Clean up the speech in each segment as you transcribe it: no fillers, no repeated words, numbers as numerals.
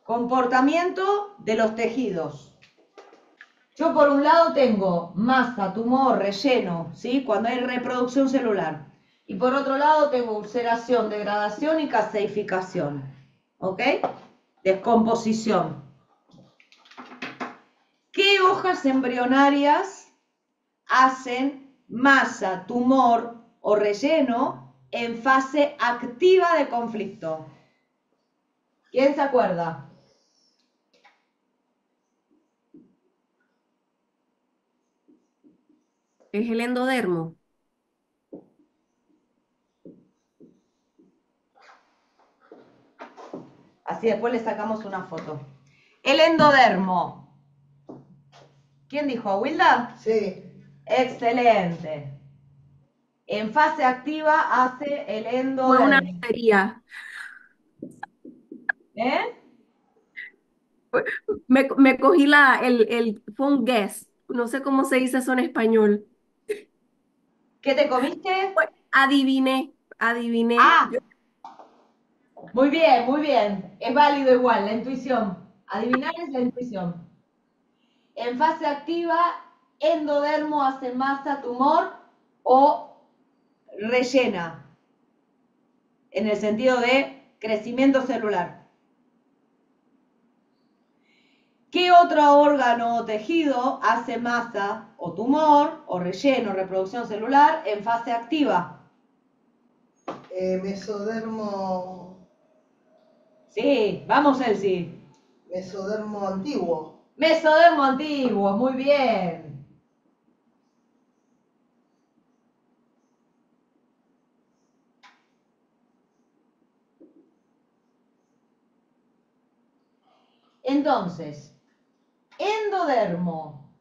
Comportamiento de los tejidos. Yo por un lado tengo masa, tumor, relleno, ¿sí? Cuando hay reproducción celular. Y por otro lado tengo ulceración, degradación y caseificación. ¿Ok? Descomposición. ¿Qué hojas embrionarias hacen masa, tumor o relleno en fase activa de conflicto? ¿Quién se acuerda? Es el endodermo. Así después le sacamos una foto. El endodermo. ¿Quién dijo? ¿Wilda? Sí. Excelente. En fase activa hace el Fue una endodermo. lotería. ¿Eh? Me cogí fue un guess. No sé cómo se dice eso en español. ¿Qué te comiste? Adiviné, adiviné. Ah, muy bien, muy bien. Es válido igual, la intuición. Adivinar es la intuición. En fase activa, endodermo hace masa, tumor o rellena, en el sentido de crecimiento celular. ¿Qué otro órgano o tejido hace masa o tumor o relleno, reproducción celular en fase activa? Mesodermo. Sí, vamos Elsie. Mesodermo antiguo. Mesodermo antiguo, muy bien. Entonces, endodermo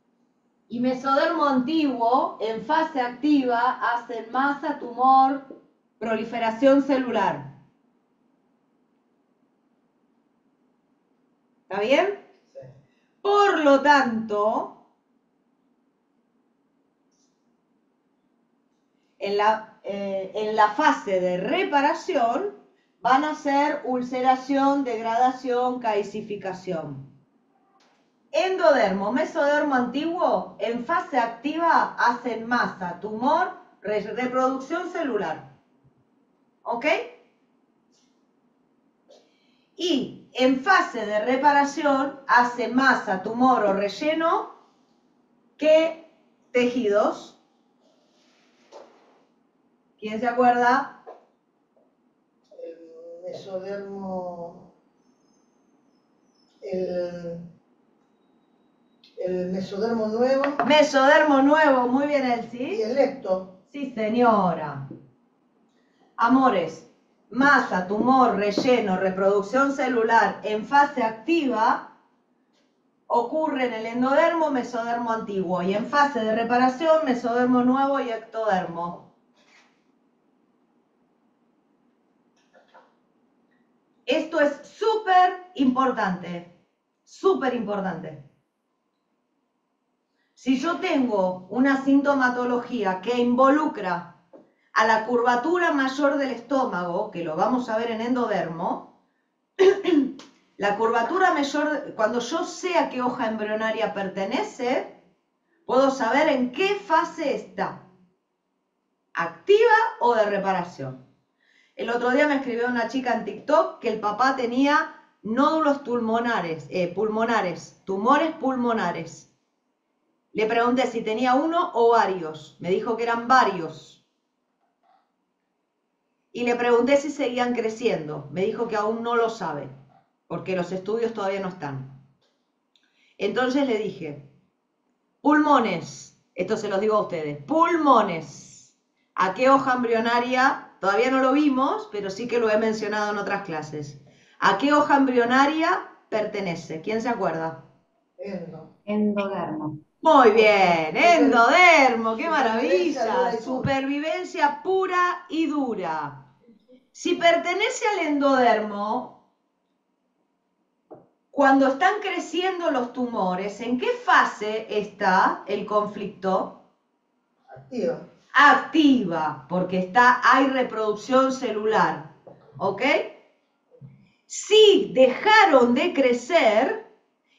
y mesodermo antiguo en fase activa hacen masa, tumor, proliferación celular. ¿Está bien? Sí. Por lo tanto, en la fase de reparación van a ser ulceración, degradación, calcificación. Endodermo, mesodermo antiguo, en fase activa hacen masa, tumor, reproducción celular. ¿Ok? Y en fase de reparación hace masa, tumor o relleno, ¿qué tejidos? ¿Quién se acuerda? El mesodermo. El, el mesodermo nuevo. Mesodermo nuevo, muy bien, Y Elsie. el lecto. Sí, señora. Amores, masa, tumor, relleno, reproducción celular en fase activa ocurre en el endodermo, mesodermo antiguo, y en fase de reparación, mesodermo nuevo y ectodermo. Esto es súper importante, súper importante. Si yo tengo una sintomatología que involucra a la curvatura mayor del estómago, que lo vamos a ver en endodermo, la curvatura mayor, cuando yo sé a qué hoja embrionaria pertenece, puedo saber en qué fase está, activa o de reparación. El otro día me escribió una chica en TikTok que el papá tenía nódulos pulmonares, tumores pulmonares. Le pregunté si tenía uno o varios. Me dijo que eran varios. Y le pregunté si seguían creciendo. Me dijo que aún no lo sabe, porque los estudios todavía no están. Entonces le dije, pulmones, esto se los digo a ustedes, pulmones. ¿A qué hoja embrionaria? Todavía no lo vimos, pero sí que lo he mencionado en otras clases. ¿A qué hoja embrionaria pertenece? ¿Quién se acuerda? Endo. Endodermo. Muy bien, Super, endodermo, qué supervivencia dura maravilla. y pura. Supervivencia pura y dura. Si pertenece al endodermo, cuando están creciendo los tumores, ¿en qué fase está el conflicto? Activa. Activa, porque hay reproducción celular. ¿Ok? Si dejaron de crecer,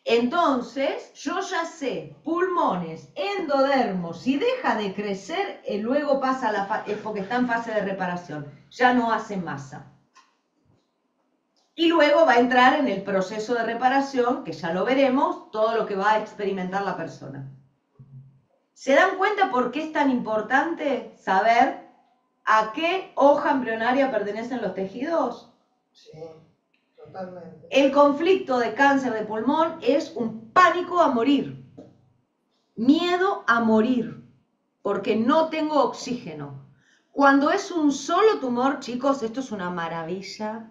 entonces yo ya sé, pulmones, endodermo, si deja de crecer, luego pasa a la fase, porque está en fase de reparación, ya no hace masa. Y luego va a entrar en el proceso de reparación, que ya lo veremos, todo lo que va a experimentar la persona. ¿Se dan cuenta por qué es tan importante saber a qué hoja embrionaria pertenecen los tejidos? Sí, totalmente. El conflicto de cáncer de pulmón es un pánico a morir, miedo a morir, porque no tengo oxígeno. Cuando es un solo tumor, chicos, esto es una maravilla.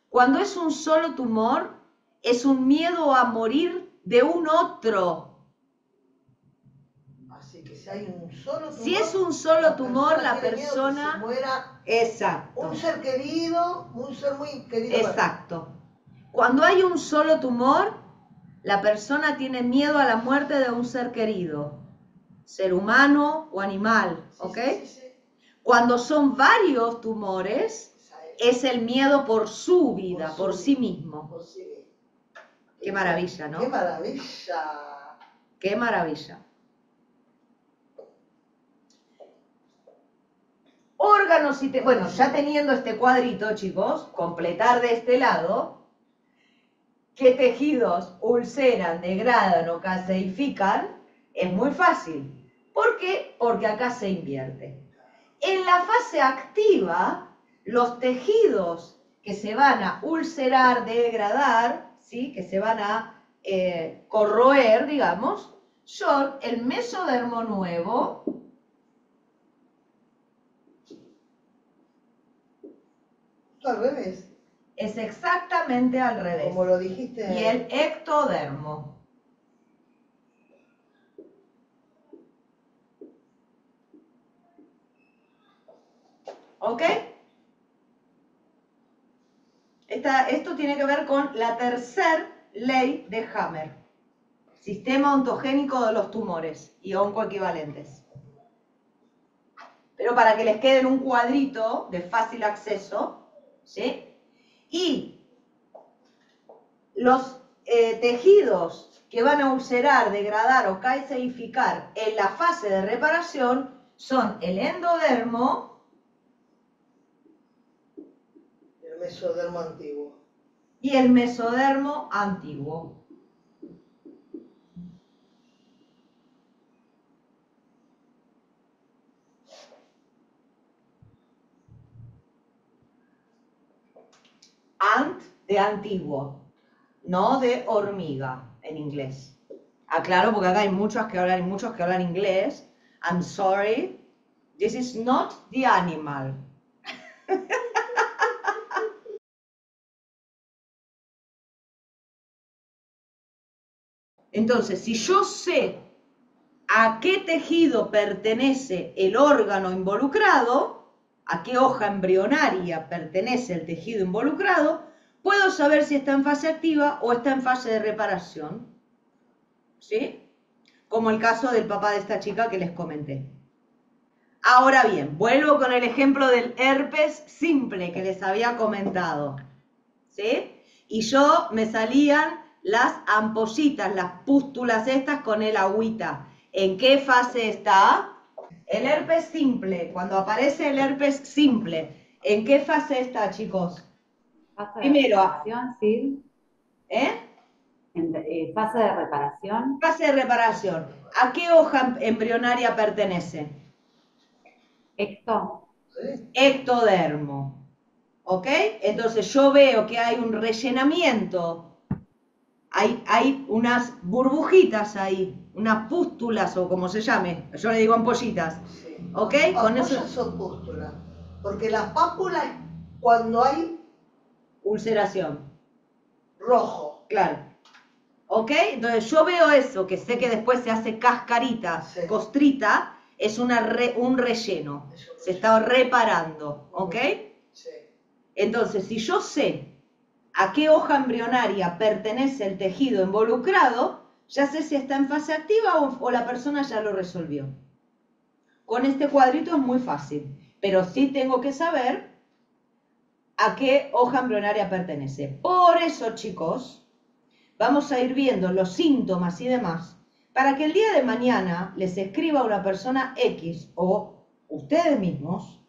Cuando es un solo tumor, es un miedo a morir de un otro. Así que si hay un solo tumor, Si es un solo tumor, la tiene miedo que persona... se muera Exacto. un ser querido, un ser muy querido. Exacto. Cuando hay un solo tumor, la persona tiene miedo a la muerte de un ser querido, ser humano o animal, ¿ok? Sí. Cuando son varios tumores, es el miedo por su vida, por sí mismo. Por sí mismo. Qué maravilla, ¿no? ¡Qué maravilla! Qué maravilla. Órganos y bueno, ya teniendo este cuadrito, chicos, completar de este lado, ¿qué tejidos ulceran, degradan o caseifican? Es muy fácil. ¿Por qué? Porque acá se invierte. En la fase activa, los tejidos que se van a ulcerar, degradar, ¿sí? Que se van a corroer, digamos, son el mesodermo nuevo, Al revés. es exactamente al revés. Como lo dijiste. Y el ectodermo. ¿Ok? Esto tiene que ver con la tercera ley de Hammer. Sistema ontogénico de los tumores y oncoequivalentes. Pero para que les quede en un cuadrito de fácil acceso, ¿sí? Y los tejidos que van a ulcerar, degradar o calcificar en la fase de reparación son el endodermo, El mesodermo antiguo. y el mesodermo antiguo. Ant de antiguo, no de hormiga en inglés. Aclaro porque acá hay muchos que hablan inglés. I'm sorry, this is not the animal. Entonces, si yo sé a qué tejido pertenece el órgano involucrado, a qué hoja embrionaria pertenece el tejido involucrado, puedo saber si está en fase activa o está en fase de reparación. ¿Sí? Como el caso del papá de esta chica que les comenté. Ahora bien, vuelvo con el ejemplo del herpes simple que les había comentado. ¿Sí? Y me salían las ampollitas, las pústulas estas con el agüita. ¿En qué fase está? El herpes simple, cuando aparece el herpes simple, ¿en qué fase está, chicos? Fase Primero, de reparación, sí. Fase de reparación. Fase de reparación. ¿A qué hoja embrionaria pertenece? Ectodermo. ¿Ok? Entonces yo veo que hay un rellenamiento. Hay unas burbujitas ahí, unas pústulas o como se llame. Yo le digo ampollitas. Sí. ¿Ok? Con eso. Son pústulas. Porque la pápula es cuando hay Ulceración. rojo. Claro. ¿Ok? Entonces yo veo eso, que sé que después se hace cascarita, Sí. costrita, es un relleno. Se está reparando. ¿Ok? Sí. Entonces, si yo sé a qué hoja embrionaria pertenece el tejido involucrado, ya sé si está en fase activa o la persona ya lo resolvió. Con este cuadrito es muy fácil, pero sí tengo que saber a qué hoja embrionaria pertenece. Por eso, chicos, vamos a ir viendo los síntomas y demás, para que el día de mañana les escriba una persona X o ustedes mismos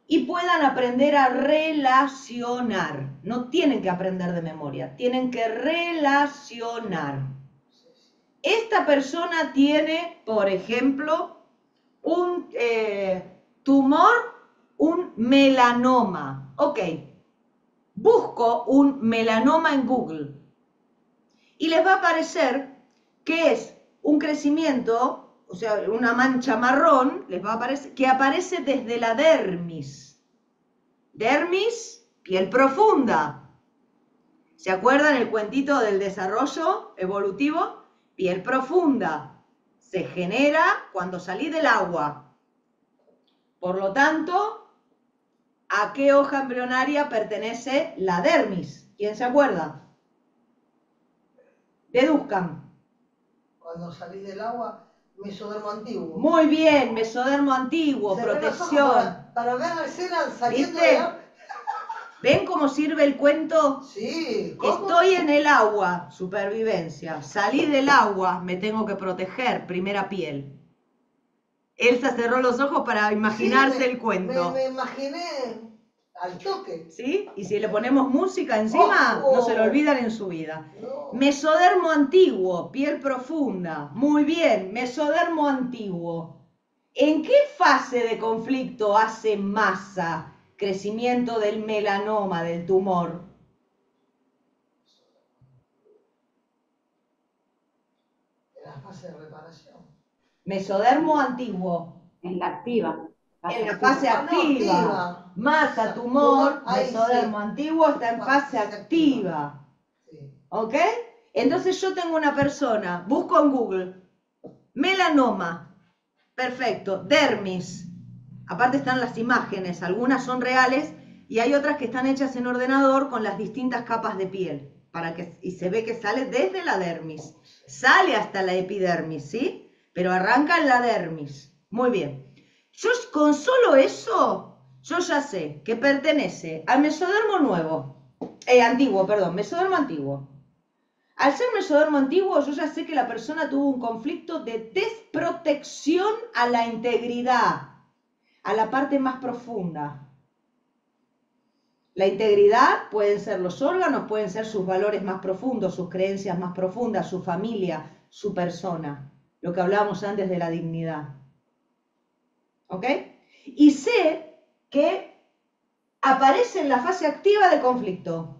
y puedan aprender a relacionar. No tienen que aprender de memoria, tienen que relacionar. Esta persona tiene, por ejemplo, un tumor, un melanoma. Ok, busco un melanoma en Google y les va a aparecer que es un crecimiento, o sea, una mancha marrón, les va a aparecer, que aparece desde la dermis. Dermis, piel profunda. ¿Se acuerdan el cuentito del desarrollo evolutivo? Piel profunda. Se genera cuando salí del agua. Por lo tanto, ¿a qué hoja embrionaria pertenece la dermis? ¿Quién se acuerda? Deduzcan. Cuando salís del agua, mesodermo antiguo. Muy bien, mesodermo antiguo, Cerré los ojos protección. para ver la escena saliendo ¿Viste? del agua. ¿Ven cómo sirve el cuento? Sí, ¿cómo? Estoy en el agua, supervivencia. Salí del agua, me tengo que proteger, primera piel. Elsa cerró los ojos para imaginarse Sí, el cuento. Me imaginé al toque. ¿Sí? Y si le ponemos música encima, Oh, oh. no se lo olvidan en su vida. No. Mesodermo antiguo, piel profunda. Muy bien, mesodermo antiguo. ¿En qué fase de conflicto hace masa, crecimiento del melanoma, del tumor? En la fase de reparación. Mesodermo antiguo. En la activa. En la fase Ah, no, activa. activa. Masa, tumor, Ahí mesodermo sí. antiguo está en fase activa. Sí. ¿Ok? Entonces yo tengo una persona, busco en Google, melanoma, perfecto, dermis. Aparte están las imágenes, algunas son reales y hay otras que están hechas en ordenador con las distintas capas de piel. Y se ve que sale desde la dermis. Sale hasta la epidermis, ¿sí? Pero arranca en la dermis. Muy bien. Yo con solo eso, yo ya sé que pertenece al mesodermo mesodermo antiguo. Al ser mesodermo antiguo, yo ya sé que la persona tuvo un conflicto de desprotección a la integridad, a la parte más profunda. La integridad pueden ser los órganos, pueden ser sus valores más profundos, sus creencias más profundas, su familia, su persona. Lo que hablábamos antes de la dignidad. ¿Ok? Y sé que aparece en la fase activa de conflicto.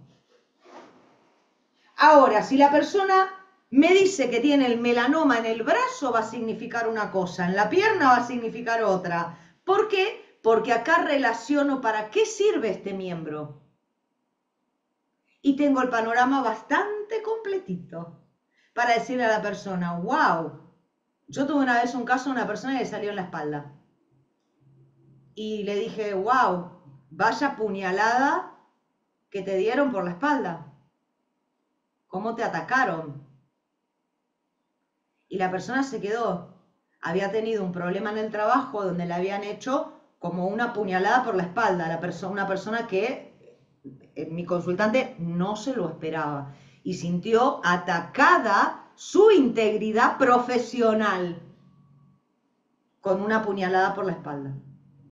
Ahora, si la persona me dice que tiene el melanoma en el brazo, va a significar una cosa, en la pierna va a significar otra. ¿Por qué? Porque acá relaciono para qué sirve este miembro. Y tengo el panorama bastante completito para decirle a la persona, wow, yo tuve una vez un caso de una persona que le salió en la espalda. Y le dije, wow, vaya puñalada que te dieron por la espalda. ¿Cómo te atacaron? Y la persona se quedó. Había tenido un problema en el trabajo donde le habían hecho como una puñalada por la espalda. Una persona que mi consultante no se lo esperaba. Y sintió atacada su integridad profesional con una puñalada por la espalda.